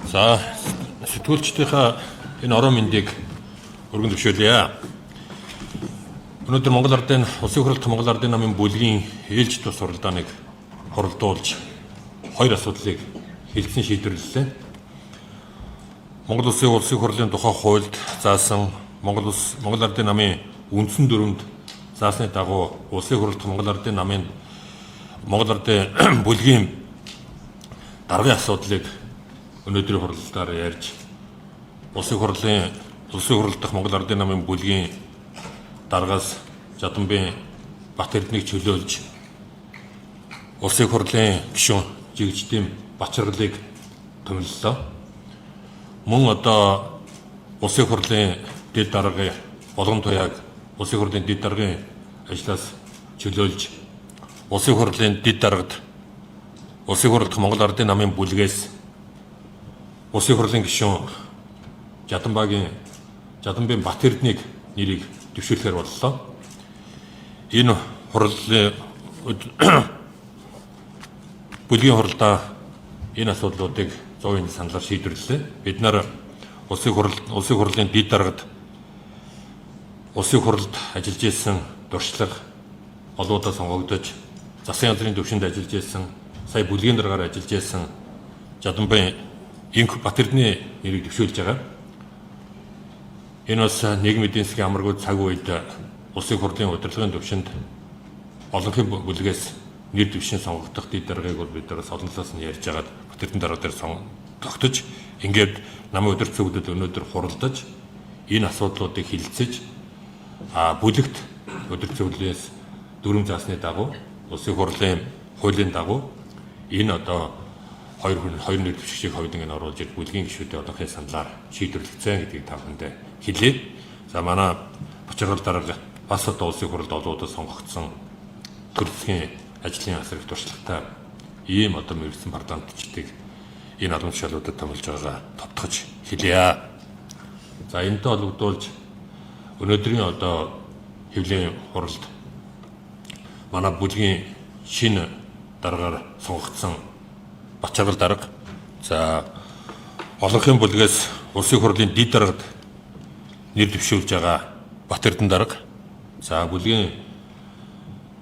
За сэтгүүлчдийнхаа энэ орон мэндийг өргөн зөвшөөрье. Өнөөдөр Монгол Ардын Улсын хурлд Монгол Ардын намын бүлгийн ээлж тус суралдааныг хоролдуулж хоёр асуудлыг хэлсэн шийдвэрлэлээ. Монгол Улсын хурлын тухай хуульд заасан Монгол Ардын намын үндсэн дүрмд заасны дагуу Улсын хурлд Монгол Ардын намын Монгол Ардын бүлгийн даргын асуудлыг өнөөдрийн хурлаар ярьж Улсын хурл дахь Монгол Ардын намын бүлгийн даргаас Жадамбын Бат Эрдэнэийг чөлөөлж Улсын хурлын гишүүн Жигждийн Бачралыг томиллоо. Мөн одоо Улсын хурлын дэд даргын болгон туяаг Улсын хурлын дэд даргын ажлаас чөлөөлж Улсын хурлын дэд даргад Улсын хурл дахь Монгол Ардын намын бүлгээс Улсын хурлын гишүүн Жадамбын Бат Эрдэнэийг нэрийг дэвшүүлэхээр боллоо. Энэ хурлын бүлгийн хурлаа энэ асуудлуудыг 100% саналаар шийдвэрлэлээ. Бид нар Улсын хурлын дэд даргад Улсын хурлд ажиллаж исэн дуршлаг олоодаа сонгогдож засгийн газрын төвшөнд ажиллаж исэн сая бүлгийн даргаар ажиллаж исэн Жадамбын Бат Эрдэнэний нэрийг дэвшүүлж байгаа. Энэ бас нийгмийн эдийн засгийн амаргүй цаг үед Улсын хурлын удирдлагын төвшөнд олонхын бүлгээс нэр дэвшин сонгогдох дэд даргаыг бол бид нар олон талаас нь ярьж байгаад Бат Эрдэнэ дарга дээр тогтож ингээд намын удирдах зөвлөлд өнөөдөр хуралдаж энэ асуудлуудыг хилцэж бүлэгт удирдах зөвлөлөөс дүрм заасны дагуу Улсын хурлын хуулийн дагуу энэ одоо хоёр нэр дэвшигчийг хойдон ин оруулж ирэх бүлгийн гишүүдийн одоохын саналаар шийдвэрлэгдсэн гэдгийг та бүхэндээ хэлье. За манай Бачрал дарга бас одоо Улсын хурлд олоодод сонгогдсон төрөлхийн ажлын асар их туршлагатай ийм одоо мэрэгсэн парламентчдыг энэ албан тушаалуудад томилж байгаа товтгож хэлье. За энэтэй холбогдуулж өнөөдрийн одоо хэвлэлийн хуралд манай бүлгийн шинэ даргаар сонгогдсон Бачрал дарга за олонхын бүлгээс Улсын хурлын дэд даргад нэр дэвшүүлж байгаа Бат Эрдэнэ дарга за бүлгийн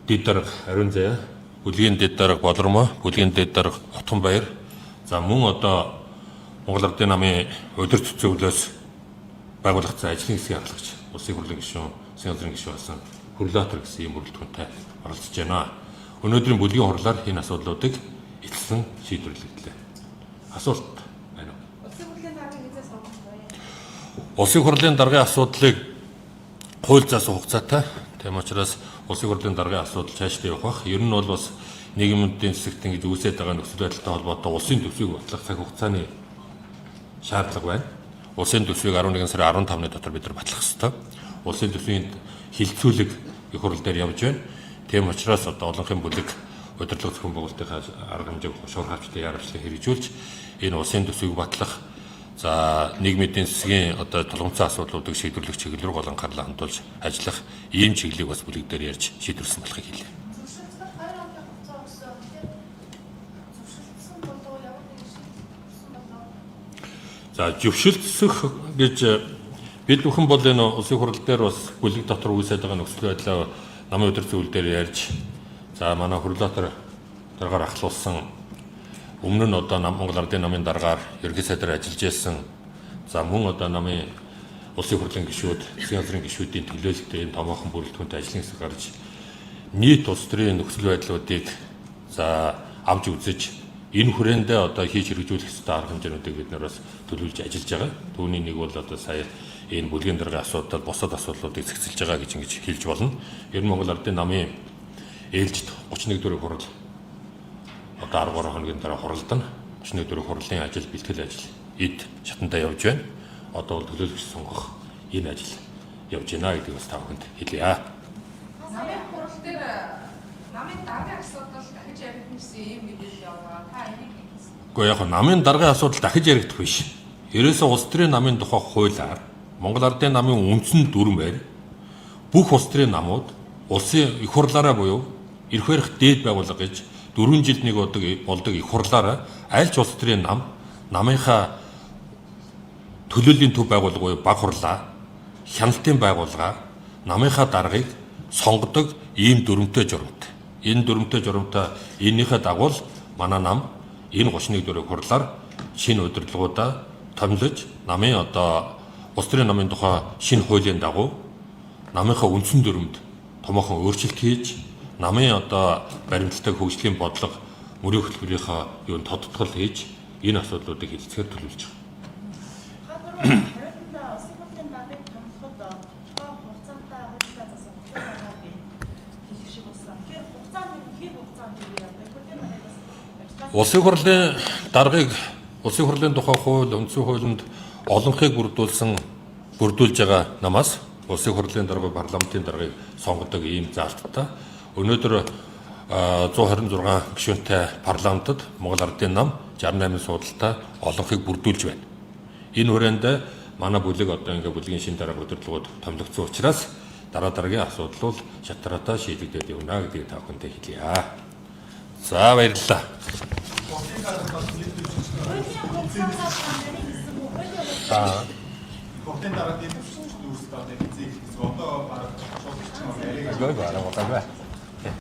дэд дарга Ариун Заяа, бүлгийн дэд дарга Болормоо, бүлгийн дэд дарга Утганбаяр за мөн одоо Монгол Ардын намын удирдах зөвлөлөөс байгуулагдсан ажлын хэсгийн хаалгач Улсын хурлын гишүүн, засгийн газрын гишүүн болсон Хүрлаатар гэсэн ийм бүрэлдэхүүнтэй оролцож байна. Өнөөдрийн бүлгийн хурлаар энэ асуудлуудыг эцсэн шийдвэрлэгдлээ. Асуулт байна уу? Улсын хурлын даргын асуудлыг хууль заасан хугацаатай. Тийм учраас Улсын хурлын даргын асуудал цаашдаа явах бах. Ер нь бол бас нийгмийн эдийн засгийн гэж үүсэж байгаа нөхцөл байдалтай холбоотой улсын төсвийг батлах цаг хугацааны шаардлага байна. Улсын төсвийг 11 сарын 15-ны дотор бид нар батлах ёстой. Улсын төсвийн хилцүүлэг их хурл дээр явж байна. Тийм учраас одоо олонхын бүлэг удирдлага зохион байгуулалтынхаа арга хэмжээг шуурх хавчтай яарчлан хэрэгжүүлж энэ улсын төсвийг батлах за нийгмийн эдийн засгийн одоо тулгымцсан асуудлуудыг шийдвэрлэх чиглэл рүү анхаарлаа хандуулж ажиллах ийм чиглэлийг бас бүлэг дээр ярьж шийдвэрлсэн болохыг хэлье. За зөвшөлдсөх гэж бид бүхэн бол энэ улсын хурал дээр бас бүлэг дотор үүсэж байгаа нөхцөл байдлаа намын удирдах зөвлөл дээр ярьж за манай Хүрлаатар даргаар ахлуулсан өмнө нь одоо Монгол Ардын намын даргаар ерөнхий сайдаар ажиллаж байсан за мөн одоо намын улсын хурлын гишүүд, засгийн газрын гишүүдийн төлөөлөлтөд энэ томоохон бүрэлдэхүүнтэй ажлын хэсэг гарч нийт улс төрийн нөхцөл байдлуудыг за авч үзэж энэ хүрээндээ одоо хийж хэрэгжүүлэх ёстой арга хэмжээнүүдийг бид нар бас төлөвлөж ажиллаж байгаа. Түүний нэг бол одоо сая энэ бүлгийн даргын асуудал, бусад асуудлуудыг зэгцэлж байгаа гэж ингэж хэлж болно. Ер нь Монгол Ардын намын ээлжид 31 дөрөв хурал одоо 13 хоногийн дараа хуралдан 31 дөрөв хурлын ажил бэлтгэл ажил эд шатандаа явж байна. Одоо бол төлөөлөгч сонгох энэ ажил явж байна гэдгийг бас та бүхэнд хэлье. Намын хурал дээр намын даргын асуудал дахиж яригдсан юм мэдээлэл яваа. Та энийг хэлсэн. Гэхдээ яг намын даргын асуудал дахиж яригдах биш. Ерөөсөө улс төрийн намын тухай хуулиар Монгол Ардын намын үндсэн дүрмээр бүх улс төрийн намууд улсын их хурлаараа буюу эрх барих дээд байгууллага гэж 4 жилд нэг болдог их хурлаараа аль ч улс төрийн намынхаа төлөөллийн төв байгууллага буюу баг хурлаа, хяналтын байгууллага намынхаа даргыг сонгодог ийм дүрмтэй журамтай. Энэ дүрмтэй журамтай энийхээ дагуу л манай нам энэ 31 хурлаар шинэ удирдлагуудаа томилж намын одоо улс төрийн намын тухай шинэ хуулийн дагуу намынхаа үндсэн дүрмд томоохон өөрчлөлт хийж намын одоо баримтлагдаг хөгжлийн бодлого мөрийн хөтөлбөрийнхаа юу тодтгол хийж энэ асуудлуудыг хэлцгээр төлөвлөж байгаа. Улсын хурлын даргыг улсын хурлын тухай хууль, үндсэн хуулинд олонхыг бүрдүүлж байгаа намаас улсын хурлын дарга, парламентын даргыг сонгодог ийм заалттай. Өнөөдөр 126 гишүүнтэй парламентод Монгол Ардын нам 68 суудалтай олонхыг бүрдүүлж байна. Энэ хүрээнд манай бүлэг одоо ингээ бүлгийн шин дарга удирдлагууд томилогдсон учраас дараагийн асуудал бол шатраатаа шийдэгдээд явна гэдгийг та бүхэндээ хэлье. За баярлалаа. Хотын дараа тийм төвшин дүүрс таа нэг зээх одоо баг шууд Гой бара.